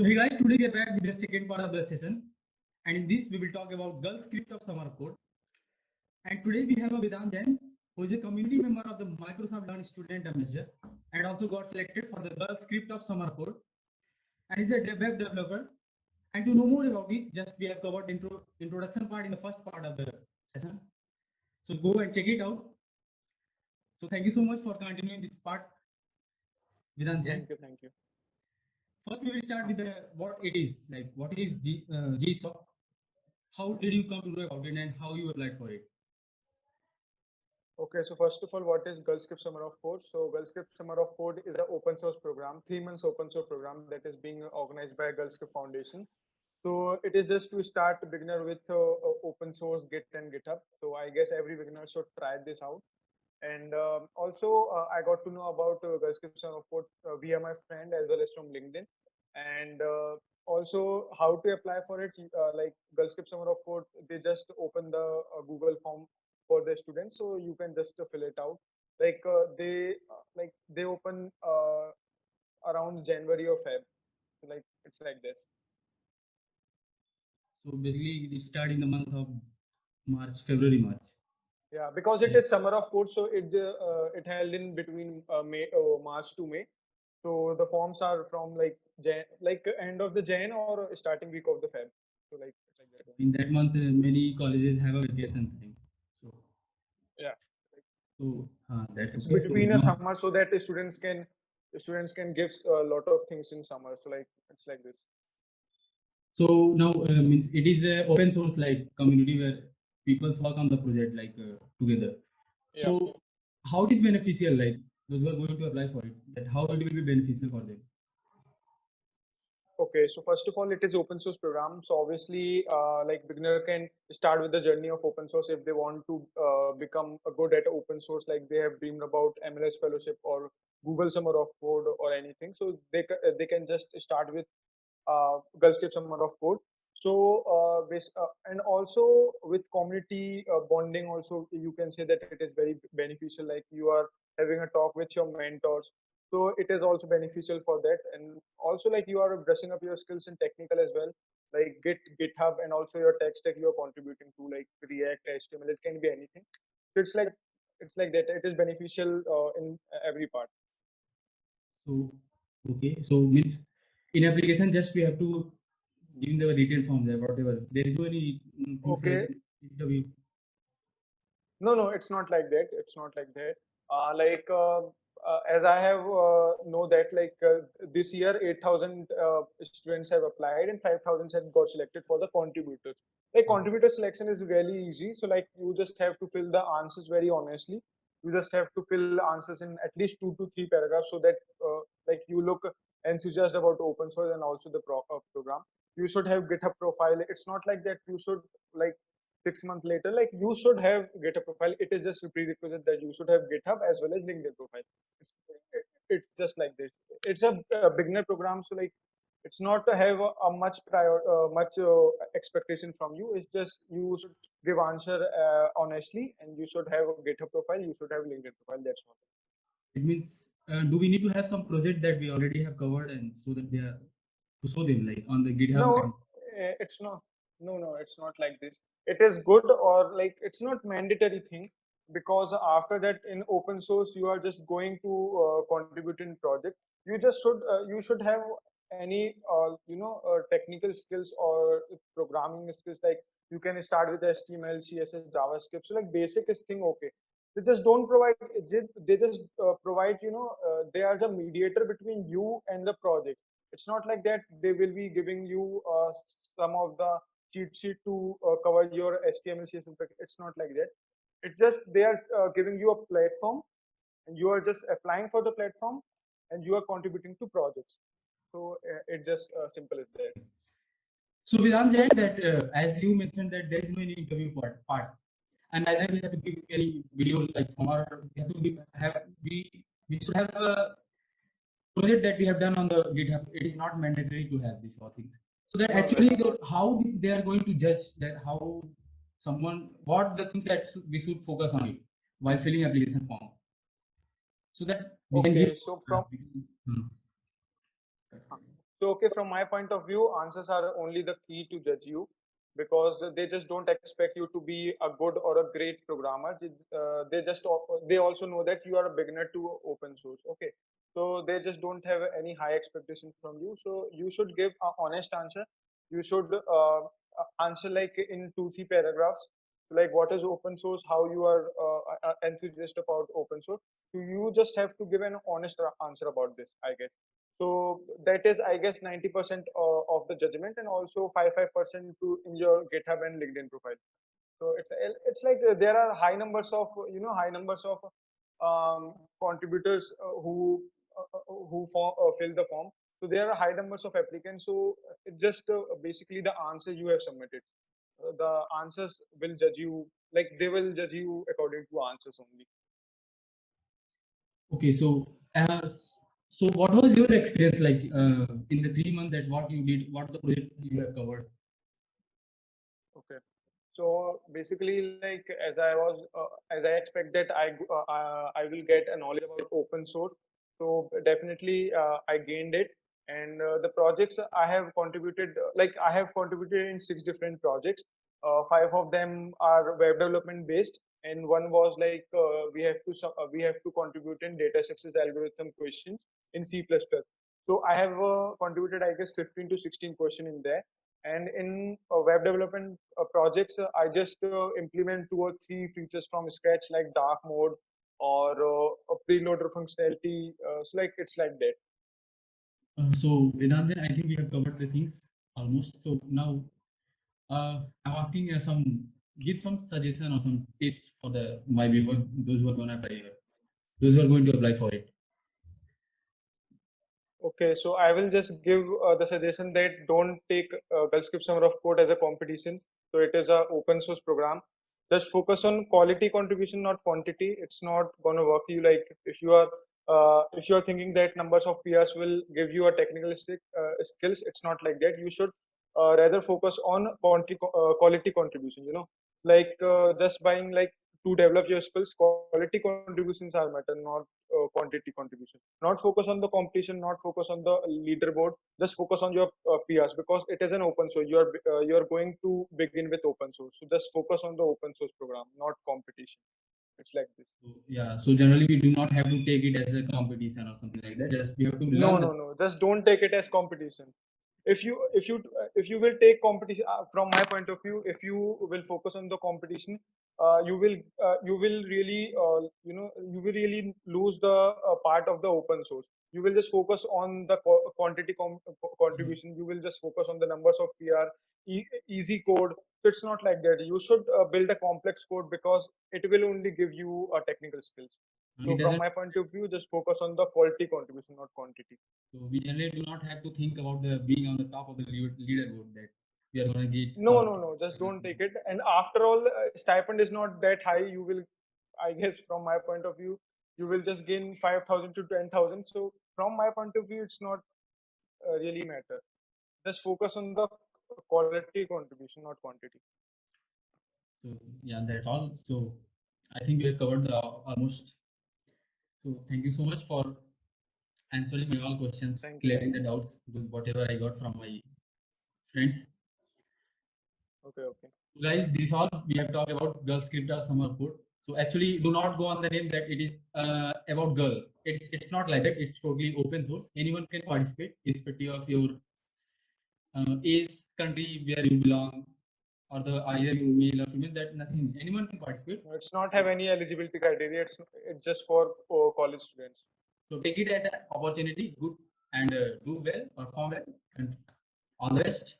So hey guys, today we are back with the second part of the session, and in this we will talk about GirlScript of Summer of Code. And today we have a Vedant Jain, who is a community member of the Microsoft Learn Student Ambassador, and also got selected for the GirlScript of Summer of Code, and is a web developer. And to know more about it, just we have covered introduction part in the first part of the session. So go and check it out. So thank you so much for continuing this part, Vedant Jain. Thank you. First, we will start with what it is. Like, what is GSoC? How did you come to know about it, and how you applied for it? Okay, so first of all, what is GirlScript Summer of Code? So GirlScript Summer of Code is an open source program, 3 months open source program that is being organized by GirlScript Foundation. So it is just to start a beginner with open source Git and GitHub. So I guess every beginner should try this out. And also, I got to know about GirlScript Summer of Code via my friend as well as from LinkedIn. And also, how to apply for it? Like GirlScript Summer of Code, they just open the Google form for the students, so you can just fill it out. They open around January or Feb. Like it's like this. So basically, it started in the month of March, February, March. Yeah, because it is Summer of Code, so it held in between March to May. So the forms are from like end of the Jan or starting week of the Feb. So like it's like that. In that month, many colleges have a vacation time. So Yeah. so that's It's okay. So between a now, summer so that the students can give a lot of things in summer. So like it's like this. means it is a open source like community where people work on the project like together. Yeah. So how it is beneficial, like those who are going to apply for it, that how it will be beneficial for them? Okay, so first of all, it is open source program. So obviously, like beginner can start with the journey of open source if they want to become a good at open source, like they have dreamed about MLS fellowship or Google Summer of Code or anything. So they can just start with GirlScript Summer of Code. So and also with community bonding, also you can say that it is very beneficial. Like you are having a talk with your mentors, so it is also beneficial for that. And also like you are brushing up your skills in technical as well, like GitHub, and also your tech stack you are contributing to, like React, HTML. It can be anything. So it's like that. It is beneficial in every part. So okay, so means in application just we have to give the written form there, whatever. There is no any things Okay. like interview. No, it's not like that. It's not like that. As I have know that this year 8,000 students have applied and 5,000 have got selected for the contributors. Like contributor selection is really easy. So like you just have to fill the answers very honestly. You just have to fill answers in at least 2 to 3 paragraphs so that like you look enthusiastic about open source and also the program. You should have GitHub profile. It's not like that you should like 6 months later, like you should have GitHub profile. It is just a prerequisite that you should have GitHub as well as LinkedIn profile. It's just like this. It's a beginner program, so like it's not to have a much expectation from you. It's just you should give answer honestly, and you should have a GitHub profile. You should have LinkedIn profile. That's all. It means do we need to have some project that we already have covered and so that they are to show them like on the GitHub No, and it's not. No, it's not like this. It is good, or like it's not mandatory thing, because after that in open source you are just going to contribute in project. You should have any technical skills or programming skills. Like you can start with HTML, CSS, JavaScript. So like basic is thing okay. They just don't provide. They just provide. They are the mediator between you and the project. It's not like that they will be giving you some of the cheat sheet to cover your HTML, CSS. It's not like that. It's just they are giving you a platform, and you are just applying for the platform, and you are contributing to projects. So it's just simple as that. so Vedant Jain, that as you mentioned that there is no any interview part and neither we have to give any video like from our we have to we should have a project that we have done on the GitHub. It is not mandatory to have these all things. So that No, actually it's not. how they are going to judge that how someone what the things that we should focus on it while filling application form. So that we can give. Okay, so from Hmm. So okay, from my point of view, answers are only the key to judge you, because they just don't expect you to be a good or a great programmer. They also know that you are a beginner to open source. Okay, so they just don't have any high expectations from you. So you should give an honest answer. You should answer like in 2 3 paragraphs, like what is open source, how you are enthusiast about open source. So you just have to give an honest answer about this, I guess. So that is, I guess, 90% of the judgment, and also 5% to in your GitHub and LinkedIn profile. So it's like there are high numbers of high numbers of contributors who fill the form. So there are high numbers of applicants. So it's just basically the answer you have submitted. The answers will judge you, like they will judge you according to answers only. Okay, so what was your experience like in the 3 months that what you did, what the project you have covered? Okay. So basically, like as I expect that I will get a knowledge about open source. So definitely I gained it, and the projects I have contributed, like I have contributed in 6 different projects. 5 of them are web development based, and one was like we have to contribute in data success algorithm questions in C++. So I have contributed, I guess, 15 to 16 questions in there. And in web development projects, I just implement 2 or 3 features from scratch, like dark mode or a preloader functionality. So like it's like that. So Vedant, I think we have covered the things almost. So now I'm asking give some suggestion or some tips for the my viewers, those who are gonna apply, those who are going to apply for it. Okay, so I will just give the suggestion that don't take GirlScript Summer of Code as a competition. So it is a open source program. Just focus on quality contribution, not quantity. It's not gonna work you, like if you are thinking that numbers of PRs will give you a technical skills. It's not like that. You should rather focus on quality contribution. Like just buying like to develop your skills. Quality contributions are matter, not quantity contribution. Not focus on the competition, not focus on the leaderboard. Just focus on your PRs, because it is an open source. You are going to begin with open source. So just focus on the open source program, not competition. It's like this. So, yeah. So generally, we do not have to take it as a competition or something like that. Just we have to No, learn. no. Just don't take it as competition. If you will take competition, from my point of view, if you will focus on the competition, you will really you will really lose the part of the open source. You will just focus on the quantity contribution. You will just focus on the numbers of PR, easy code. So it's not like that. You should build a complex code, because it will only give you technical skills. So from my point of view, just focus on the quality contribution, not quantity. So we generally do not have to think about the being on the top of the leaderboard, that we are going to get. No. Just don't take it. And after all, stipend is not that high. You will, I guess, from my point of view, you will just gain 5,000 to 10,000. So from my point of view, it's not really matter. Just focus on the quality contribution, not quantity. So yeah, that's all. So I think we have covered almost. So thank you so much for answering my all questions, clearing the doubts, whatever I got from my friends. Okay. So guys, this all we have talked about GirlScript Summer of Code. So actually, do not go on the name that it is about girl. It's not like that. It's totally open source. Anyone can participate, irrespective of your age, country, where you belong, or the either you male or female. That nothing. Anyone can participate. It's not have any eligibility criteria. It's just for college students. So take it as an opportunity, good, and do well, perform well, and all the rest.